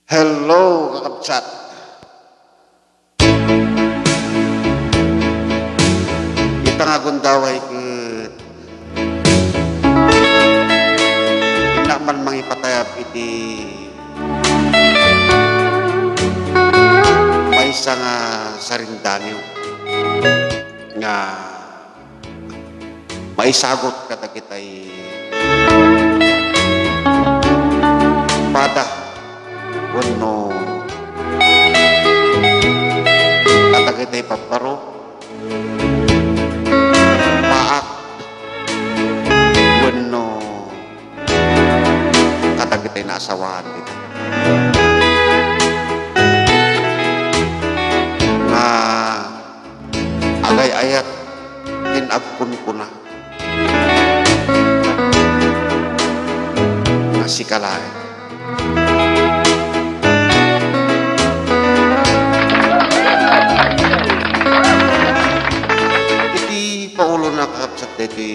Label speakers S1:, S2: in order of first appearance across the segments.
S1: Hello, kakabsat. Kita nga gundaway hindi man mangipatayap iti may isa nga sarindanyo nga maisagot kata kita'y pada kuno kata kita'y paparo paak kuno kata kita'y naasawahan kita nga agay ayat tinagkun ko na nga sikalain. Iti paulo na kakabsat iti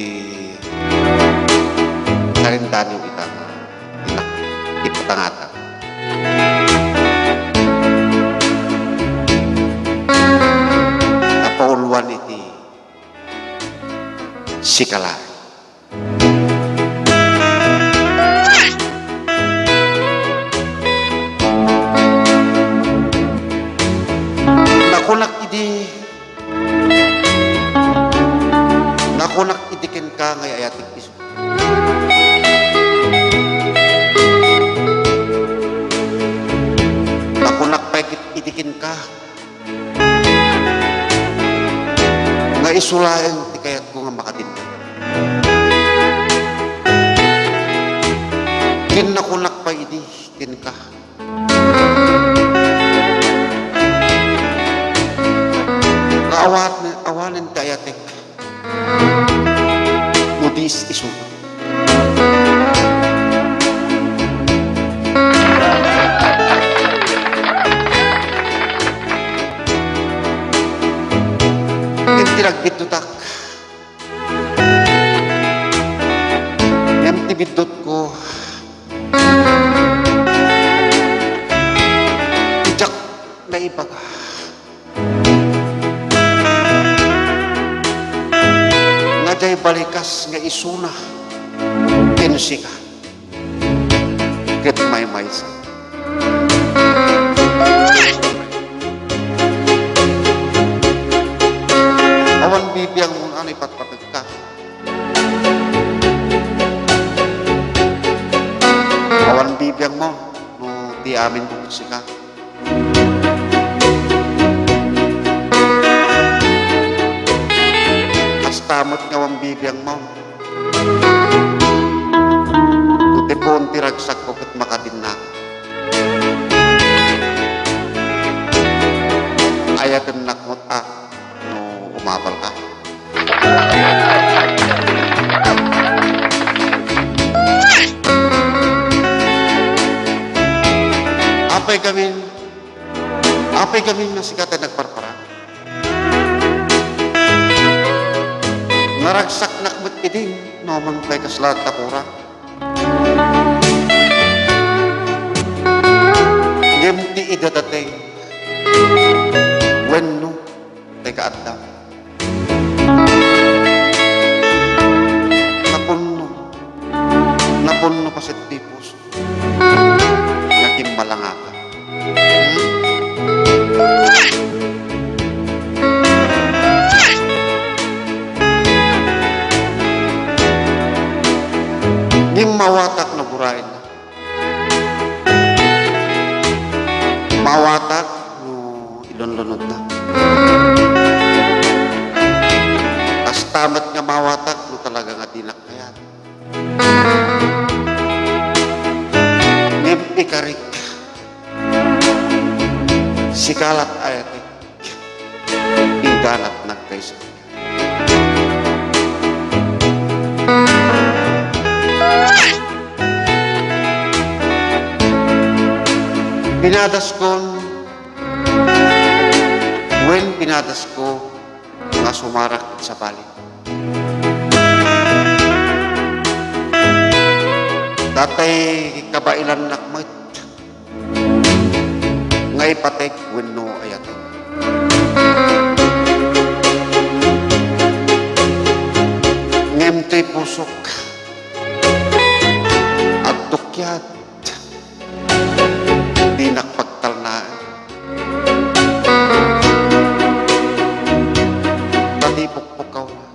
S1: sarindanyo kita nga ipatangata. Napauluan iti sikalain. Nakunak itikin ka ngay ayatik iso. Nakunak pa itikin ka nga isulayan ti kayat ko nga makatin. Kin nakunak pa itikin ka awanin ti ayatik mudis iso. Intiragbit tutak yang tibidot ko tijak na ibaga ngajay balikas nga isuna kinsika ket may maysa awan bibiyang mong anay patpatag ka awan bibiyang mo no di amin bukod sika tamot nga wang bibiyang mo tutipon tiragsak ko kat makadinak ayatan nakmot no umabal ka apay kami nga sikatan nagparpara naragsak nakmat iding naman pa'y kaslat takura gemti idadatay wenno tay kaadam napunno pasit tipos yakin malangaka mawatak na burain na mawatak no ilonlonod na as tamat nga mawatak no talaga nga dinak kayan ngimpi karik sikalat ayatik ingganat nagkaysa pinadas ko nga sumarak sa balik datay kabailan nakmat ngay patek wenno ayatek. Ngemtoy pusok at tukyat di nakpagtalnaan. Pati pukpukaw na.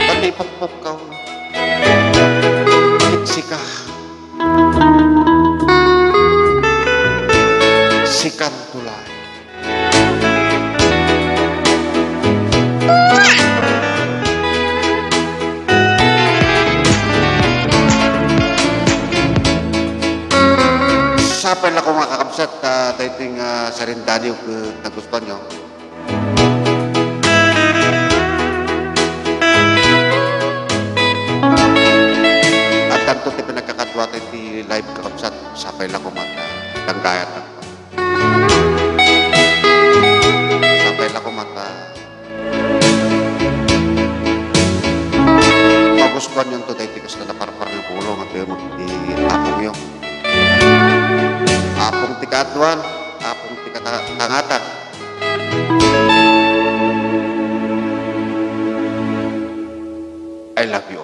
S1: Pati pukpukaw na. Kiksika. Sikan tulay. Sapay lang ako makakabsat tayo ting sarindani o nagustuhan nyo. At tanto ti pinagkakatwa tayo ti live kakabsat, sapay lang ako magdanggayat ako. Sapay lang ako magustuhan nyo to tayo ti kas na parang ng pulong at tayo mag-apong yung. Apong tikatuan, apong tikatangatan. I love you.